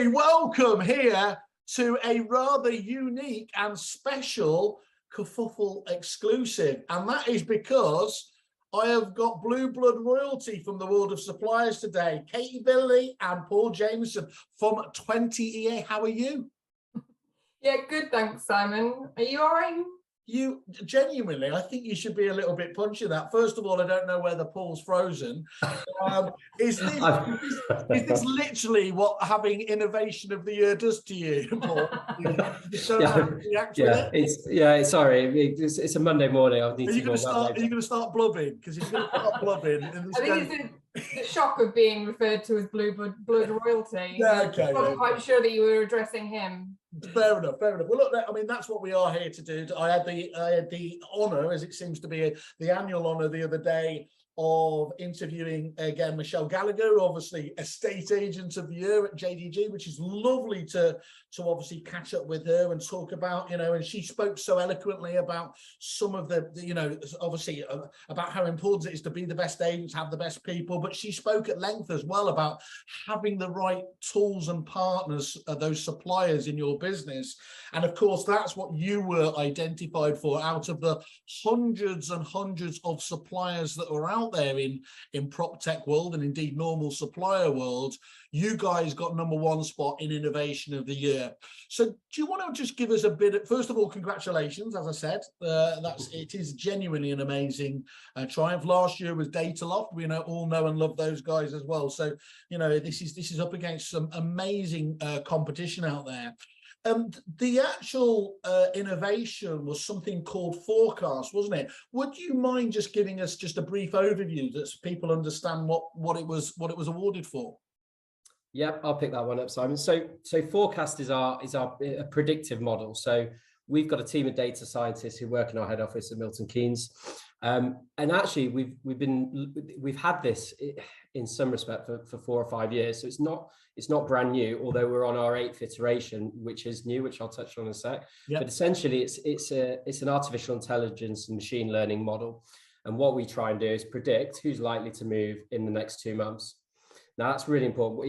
everybody, welcome here to a rather unique and special Kerfuffle exclusive. And that is because I have got blue blood royalty from the world of suppliers today. Katie Billy and Paul Jameson from 20EA. How are you? Yeah, good, thanks, Simon. Are you all right? You genuinely, I think you should be a little bit punchy that. First of all, I don't know whether Paul's frozen. Is this literally what having innovation of the year does to you, Paul? Sorry, it's a Monday morning. Are you going to start blubbing? Because if you're going to start blubbing, I think it's the shock of being referred to as blue blood royalty. Yeah, okay. I wasn't quite sure that you were addressing him. Fair enough. Well, look, I mean, that's what we are here to do. I had the honour, as it seems to be, the annual honour the other day of interviewing again Michelle Gallagher, obviously estate agent of the year at JDG, which is lovely to obviously catch up with her and talk about, and she spoke so eloquently about some of the obviously about how important it is to be the best agents, have the best people, but she spoke at length as well about having the right tools and partners, those suppliers in your business. And of course, that's what you were identified for out of the hundreds and hundreds of suppliers that are out there in prop tech world and indeed normal supplier world. You guys got #1 spot in innovation of the year. So do you want to just give us a bit of, first of all, congratulations, as I said, it is genuinely an amazing triumph. Last year was Dataloft. We all know and love those guys as well. So, this is up against some amazing competition out there. The actual innovation was something called Forecast, wasn't it? Would you mind just giving us just a brief overview so people understand what it was awarded for? Yeah, I'll pick that one up, Simon. So Forecast is our predictive model. So we've got a team of data scientists who work in our head office at Milton Keynes, and actually we've had this in some respect for 4 or 5 years. So it's not brand new, although we're on our 8th iteration, which is new, which I'll touch on in a sec. Yep. But essentially, it's an artificial intelligence and machine learning model, and what we try and do is predict who's likely to move in the next 2 months. Now that's really important.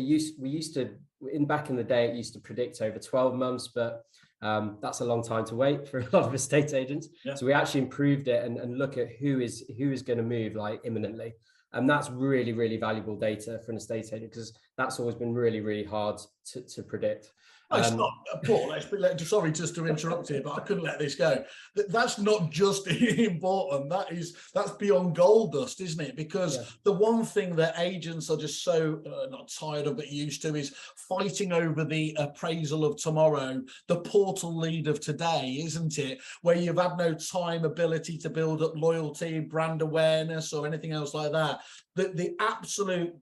Back in the day, it used to predict over 12 months, but that's a long time to wait for a lot of estate agents. Yeah. So we actually improved it and look at who is going to move like imminently. And that's really, really valuable data for an estate agent, because that's always been really, really hard to predict. It's not, Paul, sorry just to interrupt here, but I couldn't let this go. That's not just important, that's beyond gold dust, isn't it? Because the one thing that agents are just so not tired of but used to is fighting over the appraisal of tomorrow, the portal lead of today, isn't it? Where you've had no time, ability to build up loyalty, brand awareness or anything else like that. The absolute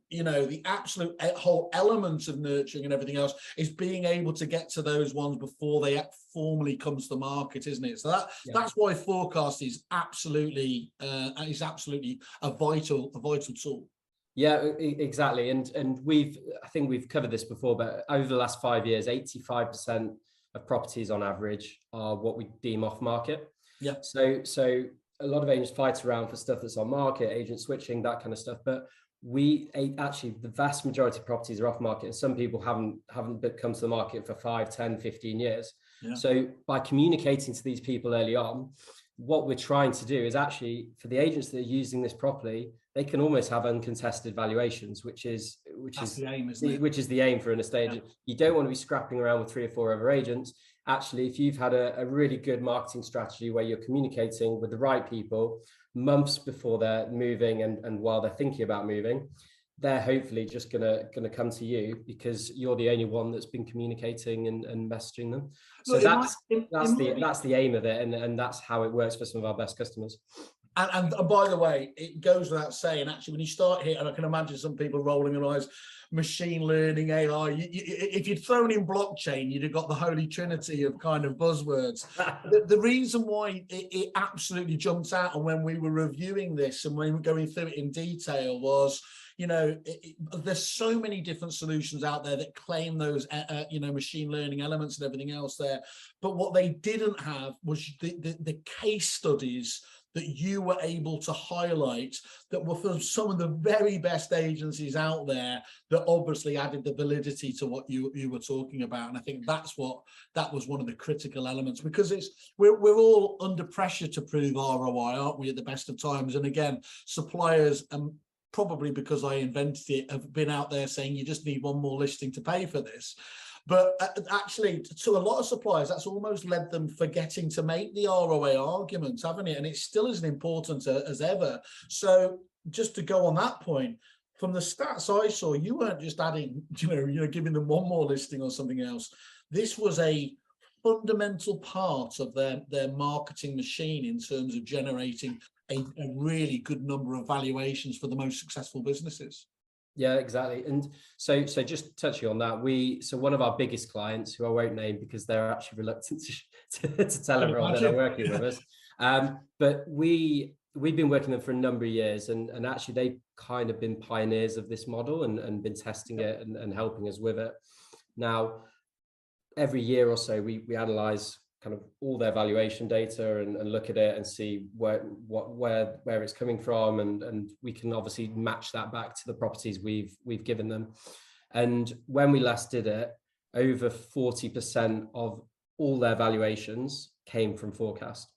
whole element of nurturing and everything else is being able to get to those ones before they formally comes to market, isn't it? So that's why Forecast is absolutely a vital tool. Yeah, exactly. And I think we've covered this before, but over the last 5 years, 85% of properties on average are what we deem off market. Yeah. So a lot of agents fight around for stuff that's on market, agent switching, that kind of stuff. But actually, the vast majority of properties are off market, and some people haven't come to the market for 5, 10, 15 years. Yeah. So by communicating to these people early on, what we're trying to do is actually, for the agents that are using this properly, they can almost have uncontested valuations, which is the aim, isn't it? Which is the aim for an estate agent. You don't want to be scrapping around with 3 or 4 other agents. Actually, if you've had a really good marketing strategy where you're communicating with the right people months before they're moving and while they're thinking about moving, they're hopefully just gonna come to you because you're the only one that's been communicating and messaging them. So that's the aim of it, and that's how it works for some of our best customers. And by the way, it goes without saying, actually, when you start here, and I can imagine some people rolling their eyes, machine learning, AI, if you'd thrown in blockchain, you'd have got the holy trinity of kind of buzzwords. The reason why it absolutely jumped out, and when we were reviewing this and when we were going through it in detail, was, there's so many different solutions out there that claim those, machine learning elements and everything else there. But what they didn't have was the case studies that you were able to highlight that were from some of the very best agencies out there that obviously added the validity to what you were talking about? And I think that was one of the critical elements, because we're all under pressure to prove ROI, aren't we, at the best of times? And again, suppliers, probably because I invented it, have been out there saying you just need one more listing to pay for this. But actually, to a lot of suppliers, that's almost led them forgetting to make the ROI arguments, haven't it? And it's still as important as ever. So just to go on that point, from the stats I saw, you weren't just adding, giving them one more listing or something else. This was a fundamental part of their marketing machine in terms of generating a really good number of valuations for the most successful businesses. Yeah, exactly. And so just touching on that, so one of our biggest clients, who I won't name because they're actually reluctant to tell everyone that they're working with us, but we've been working with them for a number of years, and actually they've kind of been pioneers of this model and been testing it and helping us with it. Now, every year or so, we analyze kind of all their valuation data and look at it and see where it's coming from, and we can obviously match that back to the properties we've given them. And when we last did it, over 40% of all their valuations came from forecast,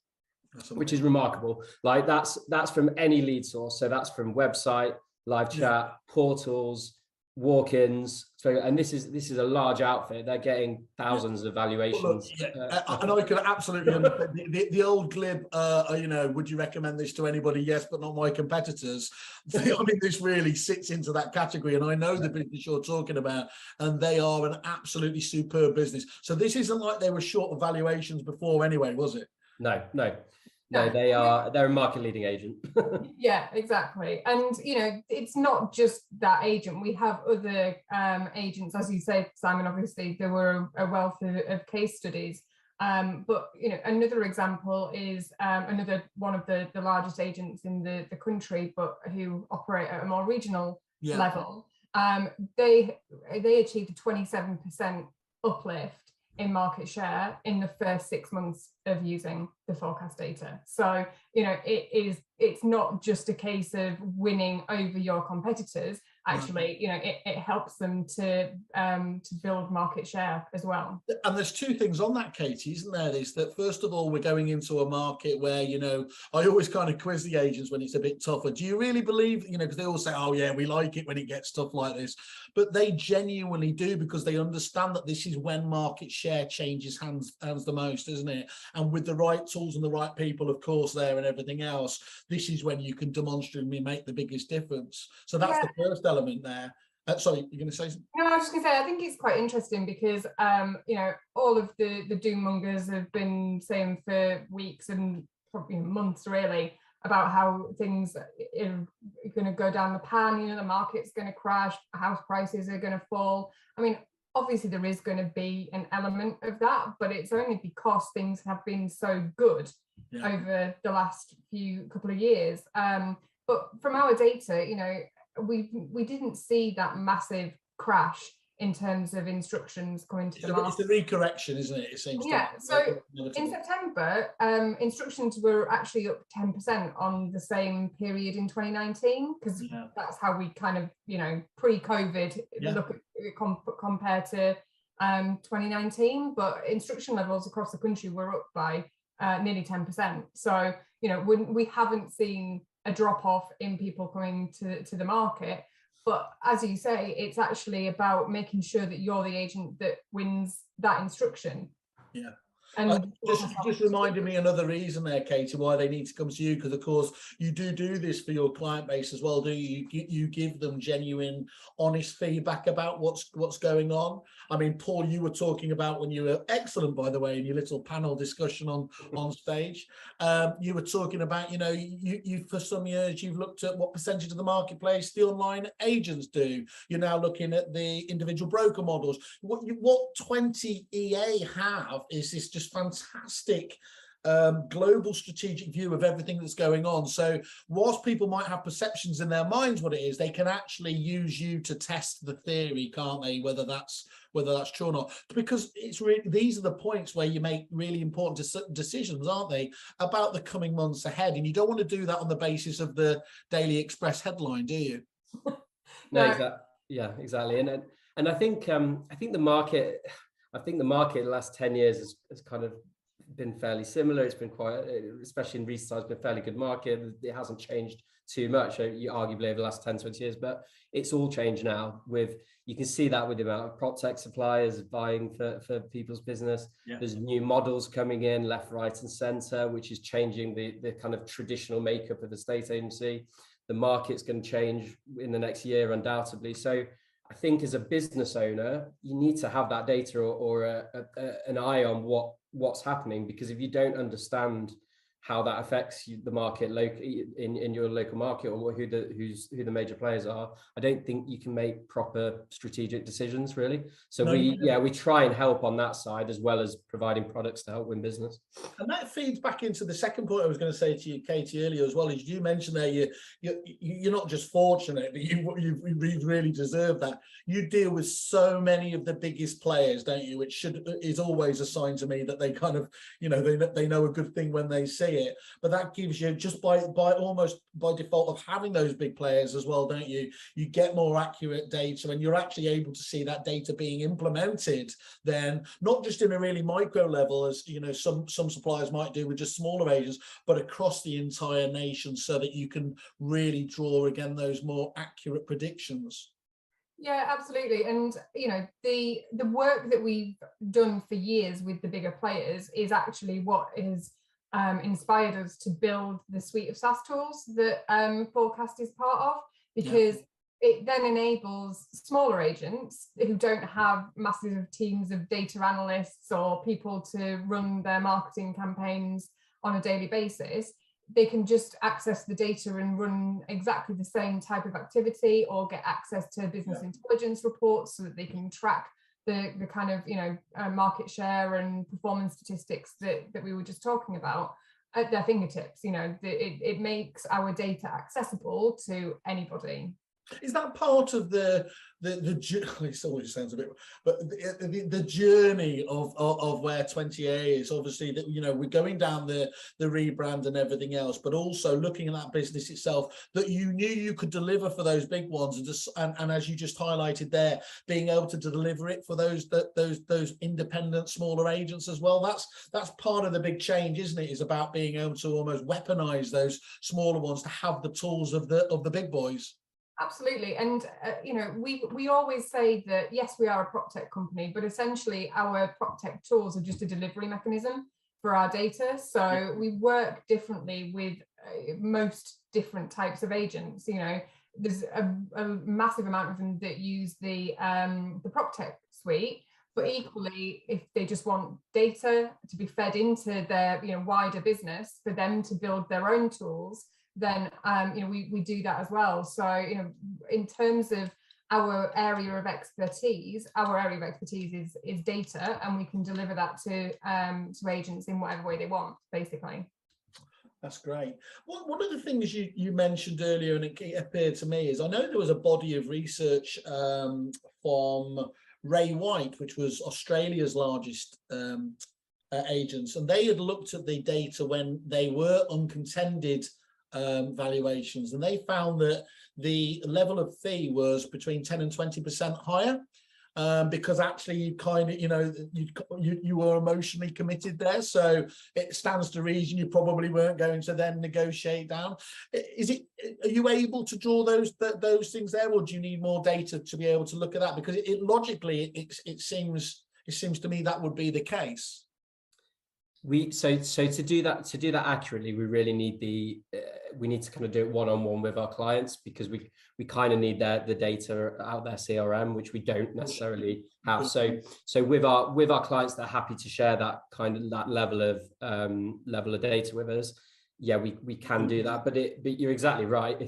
which is remarkable. Like that's from any lead source. So that's from website, live chat, portals, walk-ins. So, and this is a large outfit. They're getting thousands of valuations. Well, and I can absolutely understand the old glib, would you recommend this to anybody? Yes, but not my competitors. I mean, this really sits into that category, and I know the business you're talking about, and they are an absolutely superb business. So this isn't like they were short of valuations before anyway, was it? No, they're a market leading agent. Yeah, exactly. And it's not just that agent. We have other agents, as you say, Simon. Obviously there were a wealth of case studies, but another example is another one of the largest agents in the country, but who operate at a more regional level. They achieved a 27% uplift in market share in the first 6 months of using the forecast data. So it's not just a case of winning over your competitors. Actually, it helps them to build market share as well. And there's two things on that, Katie, isn't there? Is that first of all, we're going into a market where I always kind of quiz the agents when it's a bit tougher. Do you really believe, because they all say, oh yeah, we like it when it gets tough like this, but they genuinely do, because they understand that this is when market share changes hands the most, isn't it? And with the right tools and the right people, of course, there and everything else, this is when you can demonstrably make the biggest difference. So that's the first element there. Sorry, you're going to say something? No, I was just going to say, I think it's quite interesting because, all of the doom mongers have been saying for weeks and probably months really about how things are going to go down the pan, the market's going to crash, house prices are going to fall. I mean, obviously there is going to be an element of that, but it's only because things have been so good over the last couple of years. But from our data, we didn't see that massive crash in terms of instructions coming to the market. It's the recorrection, isn't it? It seems. Yeah. So in September, instructions were actually up 10% on the same period in 2019, because that's how we kind of, pre-COVID look at compared to 2019. But instruction levels across the country were up by nearly 10%. So we haven't seen a drop off in people coming to the market. But as you say, it's actually about making sure that you're the agent that wins that instruction. Yeah. And just reminded me another reason there, Katie, why they need to come to you, because of course you do this for your client base as well, do you? You give them genuine, honest feedback about what's going on. I mean, Paul, you were talking about, when you were excellent, by the way, in your little panel discussion on stage, you were talking about, you for some years you've looked at what percentage of the marketplace the online agents do. You're now looking at the individual broker models. What 20EA have is this just fantastic global strategic view of everything that's going on. So whilst people might have perceptions in their minds what it is, they can actually use you to test the theory, can't they? Whether that's whether that's true or not, because it's really, these are the points where you make really important decisions, aren't they, about the coming months ahead. And you don't want to do that on the basis of the Daily Express headline, do you? No, exactly. Yeah, exactly. And I think the market, the last 10 years has kind of been fairly similar. It's been quite, especially in recent times, been a fairly good market. It hasn't changed too much, arguably over the last 10, 20 years, but it's all changed now. You can see that with the amount of prop tech suppliers buying for people's business. Yeah. There's new models coming in left, right, and center, which is changing the kind of traditional makeup of the state agency. The market's going to change in the next year, undoubtedly. So I think as a business owner, you need to have that data or an eye on what's happening, because if you don't understand how that affects the market in your local market, or who the major players are, I don't think you can make proper strategic decisions, really. So we try and help on that side, as well as providing products to help win business. And that feeds back into the second point I was going to say to you, Katie, earlier as well, is you mentioned there you're not just fortunate, but you really deserve that. You deal with so many of the biggest players, don't you? Which is always a sign to me that they kind of, they know a good thing when they see it. But that gives you, just by almost by default of having those big players as well, don't you? You get more accurate data, and you're actually able to see that data being implemented then, not just in a really micro level, as some suppliers might do with just smaller agents, but across the entire nation, so that you can really draw again those more accurate predictions. Yeah, absolutely. And the work that we've done for years with the bigger players is actually what is inspired us to build the suite of SaaS tools that Forecast is part of, because it then enables smaller agents who don't have massive teams of data analysts or people to run their marketing campaigns on a daily basis. They can just access the data and run exactly the same type of activity, or get access to business intelligence reports, so that they can track the kind of market share and performance statistics that we were just talking about at their fingertips. It makes our data accessible to anybody. Is that part of the it always sounds a bit, but the journey of where 20EA is? Obviously that we're going down the rebrand and everything else, but also looking at that business itself, that you knew you could deliver for those big ones, and as you just highlighted there, being able to deliver it for those independent smaller agents as well. That's part of the big change, isn't it? Is about being able to almost weaponize those smaller ones to have the tools of the big boys. Absolutely. And we always say that yes, we are a prop tech company, but essentially our prop tech tools are just a delivery mechanism for our data. So we work differently with most different types of agents. There's a massive amount of them that use the prop tech suite, but equally, if they just want data to be fed into their wider business for them to build their own tools, then we do that as well. So in terms of our area of expertise is data, and we can deliver that to agents in whatever way they want, basically. That's great. One of the things you mentioned earlier, and it appeared to me, is I know there was a body of research from Ray White, which was Australia's largest agents, and they had looked at the data when they were uncontended valuations, and they found that the level of fee was between 10 and 20% higher, because actually you kind of you were emotionally committed there, so it stands to reason you probably weren't going to then negotiate down. Are you able to draw those things there, or do you need more data to be able to look at that? Because logically it seems to me that would be the case. So to do that accurately, we really need we need to kind of do it one-on-one with our clients, because we kind of need the data out their CRM, which we don't necessarily have. So with our clients that are happy to share that level of data with us, yeah, we can do that, but you're exactly right.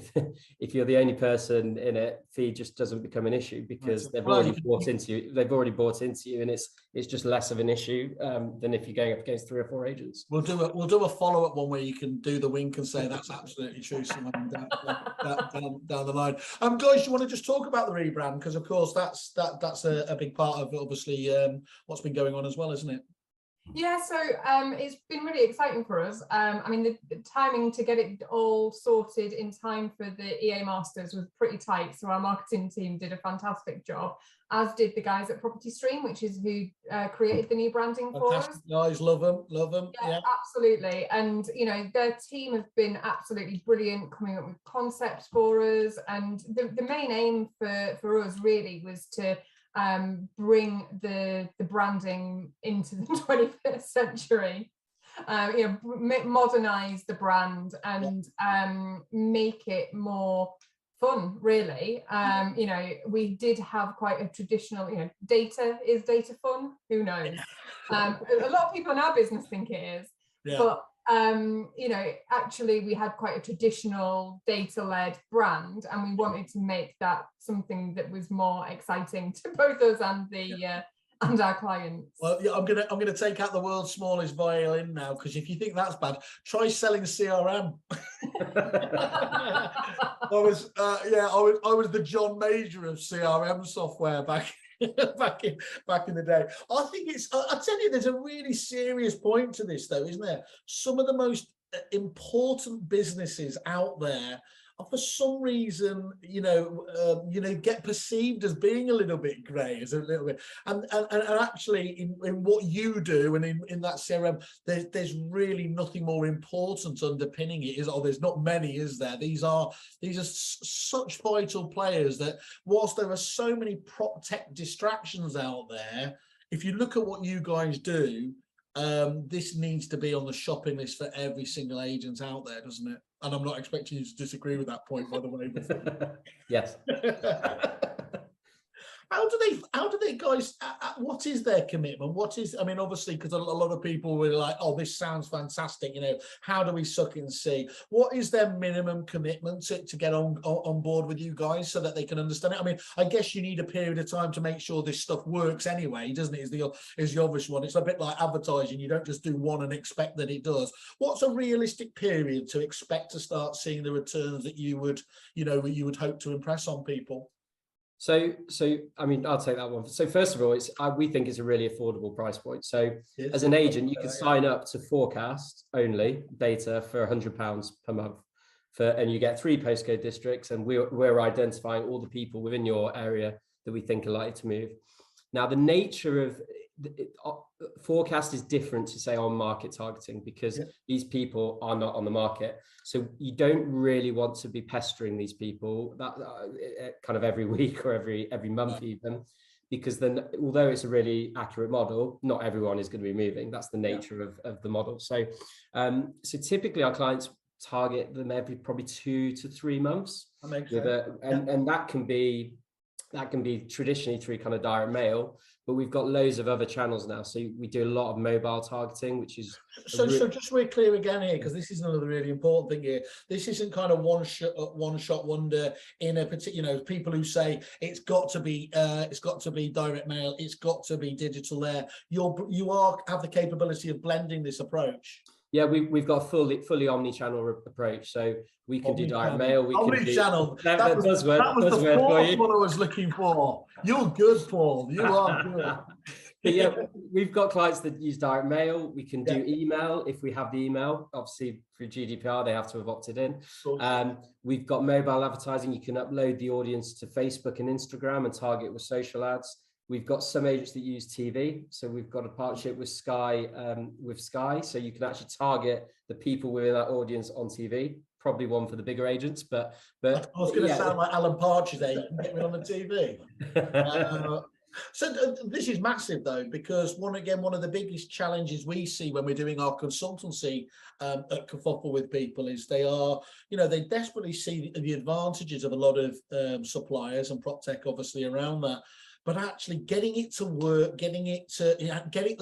If you're the only person in it, fee just doesn't become an issue because they've already bought into you. They've already bought into you, and it's just less of an issue than if you're going up against 3 or 4 agents. We'll do a follow-up one where you can do the wink and say that's absolutely true. Someone down the line. Guys, you want to just talk about the rebrand, because of course that's a big part of obviously what's been going on as well, isn't it? Yeah, so it's been really exciting for us. I mean, the timing to get it all sorted in time for the EA Masters was pretty tight. So our marketing team did a fantastic job, as did the guys at Property Stream, which is who created the new branding for us. Guys, love them. Yeah, absolutely. And, you know, their team have been absolutely brilliant coming up with concepts for us. And the main aim for us really was to bring the branding into the 21st century, you know, modernize the brand and make it more fun, really. You know, we did have quite a traditional, you know, is data fun? Who knows? A lot of people in our business think it is, but you know, actually we had quite a traditional data-led brand, and we wanted to make that something that was more exciting to both us and and our clients. Well, yeah, I'm gonna take out the world's smallest violin now, because if you think that's bad, try selling CRM. I was the John Major of CRM software back in the day. I think I tell you, there's a really serious point to this though, isn't there? Some of the most important businesses out there are, for some reason, get perceived as being a little bit grey, as a little bit, and actually in what you do and in that CRM, there's really nothing more important underpinning it. There's not many, is there? These are such vital players that, whilst there are so many prop tech distractions out there, if you look at what you guys do, this needs to be on the shopping list for every single agent out there, doesn't it? And I'm not expecting you to disagree with that point, by the way. Yes. How do they guys, what is their commitment? I mean, obviously, because a lot of people were like, oh, this sounds fantastic, you know, how do we suck and see? What is their minimum commitment to get on board with you guys so that they can understand it? I mean, I guess you need a period of time to make sure this stuff works anyway, doesn't it? Is the obvious one. It's a bit like advertising. You don't just do one and expect that it does. What's a realistic period to expect to start seeing the returns that you would hope to impress on people? So I mean, I'll take that one. So first of all, we think it's a really affordable price point. So as an agent, you can sign up to forecast only data for £100 per month, and you get 3 postcode districts, and we're identifying all the people within your area that we think are likely to move. Now, the nature of forecast is different to, say, on market targeting, because these people are not on the market. So you don't really want to be pestering these people that kind of every week or every month even, because then, although it's a really accurate model, not everyone is going to be moving. That's the nature of the model. So so typically our clients target them every probably 2 to 3 months. That makes sense. And that can be traditionally through kind of direct mail, but we've got loads of other channels now. So we do a lot of mobile targeting, which is so just so we're clear again here, because this is another really important thing here. This isn't kind of one shot wonder in a particular, people who say it's got to be direct mail, it's got to be digital there. You have the capability of blending this approch. Yeah, we've got a fully omni-channel approach. So we can do direct mail. We omni-channel. That was the fourth one I was looking for. You're good, Paul. You are good. But yeah, we've got clients that use direct mail. We can do email if we have the email. Obviously, through GDPR, they have to have opted in. We've got mobile advertising. You can upload the audience to Facebook and Instagram and target with social ads. We've got some agents that use TV. So we've got a partnership with Sky, so you can actually target the people within that audience on TV. Probably one for the bigger agents, but I was going to sound like Alan Partridge there. You can get me on the TV. So this is massive though, because one of the biggest challenges we see when we're doing our consultancy at Kerfuffle with people is they desperately see the advantages of a lot of suppliers and prop tech obviously around that. but actually getting it to work, getting it to,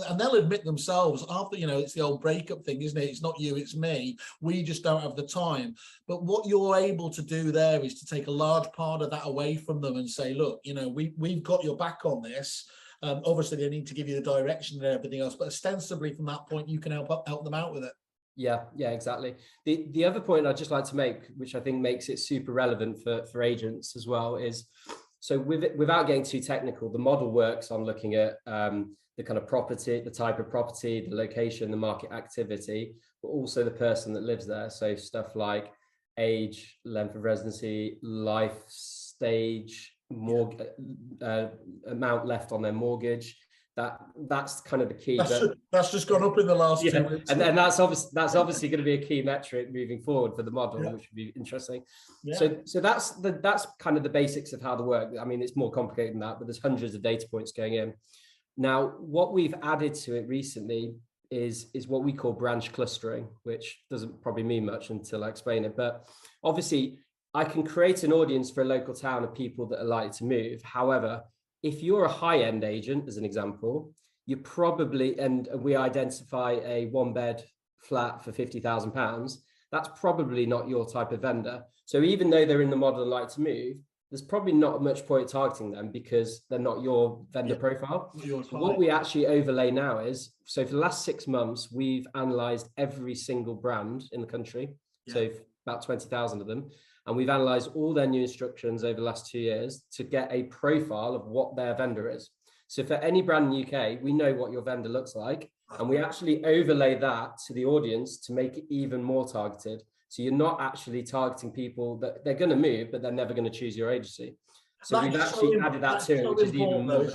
and they'll admit themselves after, it's the old breakup thing, isn't it? It's not you, it's me. We just don't have the time. But what you're able to do there is to take a large part of that away from them and say, look, we've got your back on this. Obviously, they need to give you the direction and everything else, but ostensibly from that point, you can help them out with it. Yeah, exactly. The other point I'd just like to make, which I think makes it super relevant for agents as well, is so without getting too technical, the model works on looking at the kind of property, the type of property, the location, the market activity, but also the person that lives there. So stuff like age, length of residency, life stage, amount left on their mortgage. That's kind of the key. That's just gone up in the last 2 weeks. And that's obviously going to be a key metric moving forward for the model, which would be interesting. So that's kind of the basics of how they work. I mean, it's more complicated than that, but there's hundreds of data points going in. Now, what we've added to it recently is what we call branch clustering, which doesn't probably mean much until I explain it. But obviously, I can create an audience for a local town of people that are likely to move. However, if you're a high-end agent, as an example, you probably, and we identify a one-bed flat for £50,000, that's probably not your type of vendor. So even though they're in the model and like to move, there's probably not much point targeting them because they're not your vendor profile. So what we actually overlay now is, so for the last 6 months, we've analysed every single brand in the country, so about 20,000 of them. And we've analysed all their new instructions over the last 2 years to get a profile of what their vendor is. So for any brand in the UK, we know what your vendor looks like, and we actually overlay that to the audience to make it even more targeted. So you're not actually targeting people that they're going to move, but they're never going to choose your agency. So we've actually added that to it, which is even more.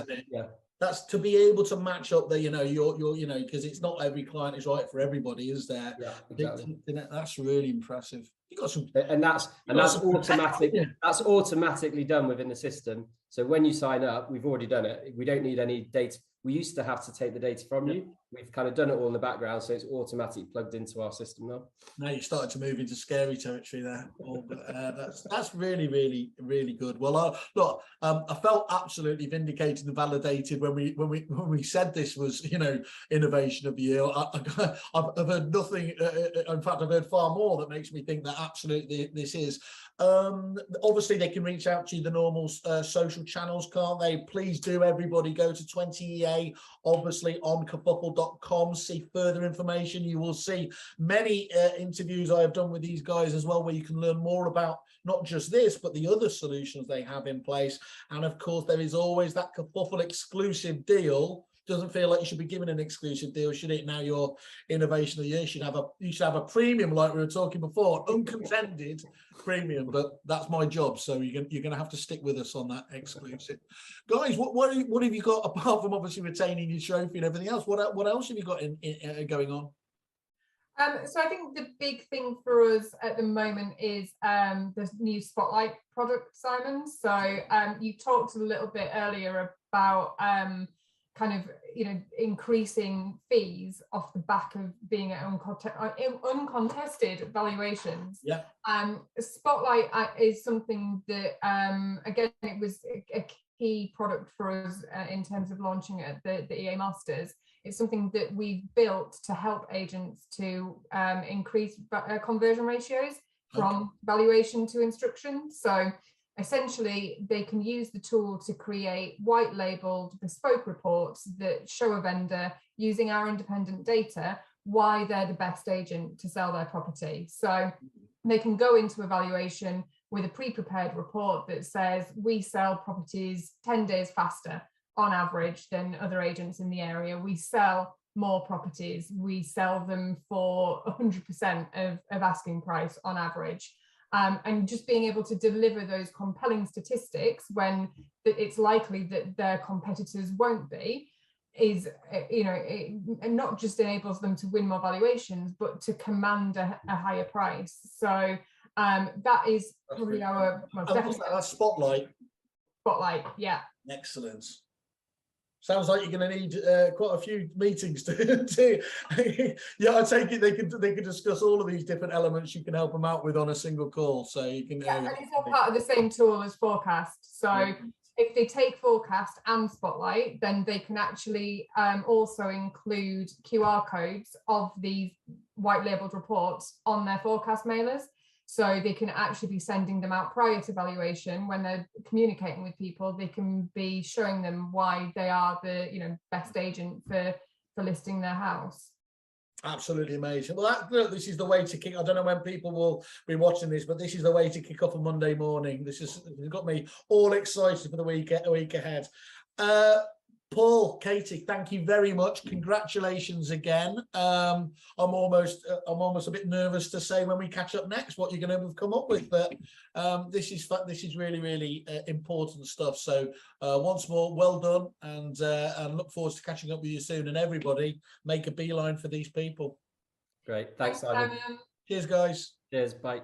That's to be able to match up the, because it's not every client is right for everybody, is there? Yeah, exactly. That's really impressive. You got some, that's automatic. That's automatically done within the system. So when you sign up, we've already done it. We don't need any data. We used to have to take the data from you. We've kind of done it all in the background, so it's automatically plugged into our system now. Now you're starting to move into scary territory there. That's really, really, really good. Well, look, I felt absolutely vindicated and validated when we said this was, innovation of the year. I've heard nothing. In fact, I've heard far more that makes me think that absolutely this is. Obviously, they can reach out to you the normal social channels, can't they? Please do, everybody, go to 20EA, obviously on kerfuffle.com, see further information. You will see many interviews I have done with these guys as well, where you can learn more about not just this, but the other solutions they have in place. And of course, there is always that Kerfuffle exclusive deal. Doesn't feel like you should be given an exclusive deal, should it? Now your innovation of the year should have a premium, like we were talking before, uncontended premium. But that's my job, so you're going to have to stick with us on that exclusive, guys. What have you got apart from obviously retaining your trophy and everything else? What else have you got going on? So I think the big thing for us at the moment is the new Spotlight product, Simon. So you talked a little bit earlier about kind of increasing fees off the back of being at uncontested valuations. Yeah. Spotlight is something that again, it was a key product for us in terms of launching at the EA Masters. It's something that we've built to help agents to increase conversion ratios from valuation to instruction. So essentially, they can use the tool to create white labeled bespoke reports that show a vendor, using our independent data, why they're the best agent to sell their property. So they can go into evaluation with a pre-prepared report that says we sell properties 10 days faster on average than other agents in the area. We sell more properties. We sell them for 100% of asking price on average. And just being able to deliver those compelling statistics when it's likely that their competitors won't be is, it not just enables them to win more valuations, but to command a higher price. So that is probably our most definitely. That's Spotlight. Spotlight, yeah. Excellent. Sounds like you're going to need quite a few meetings to yeah, I take it they could discuss all of these different elements you can help them out with on a single call. So you can. Yeah, and it's all part of the same tool as Forecast. So if they take Forecast and Spotlight, then they can actually also include QR codes of these white labeled reports on their Forecast mailers. So they can actually be sending them out prior to valuation. When they're communicating with people, they can be showing them why they are the best agent for listing their house. Absolutely amazing. Well, look, this is the way to kick. I don't know when people will be watching this, but this is the way to kick off a Monday morning. This has got me all excited for the week ahead. Paul, Katie, thank you very much. Congratulations again. I'm almost a bit nervous to say when we catch up next what you're going to have come up with, but this is really, really important stuff. So once more, well done, and look forward to catching up with you soon. And everybody, make a beeline for these people. Great, thanks, Simon. Cheers, guys. Cheers, bye.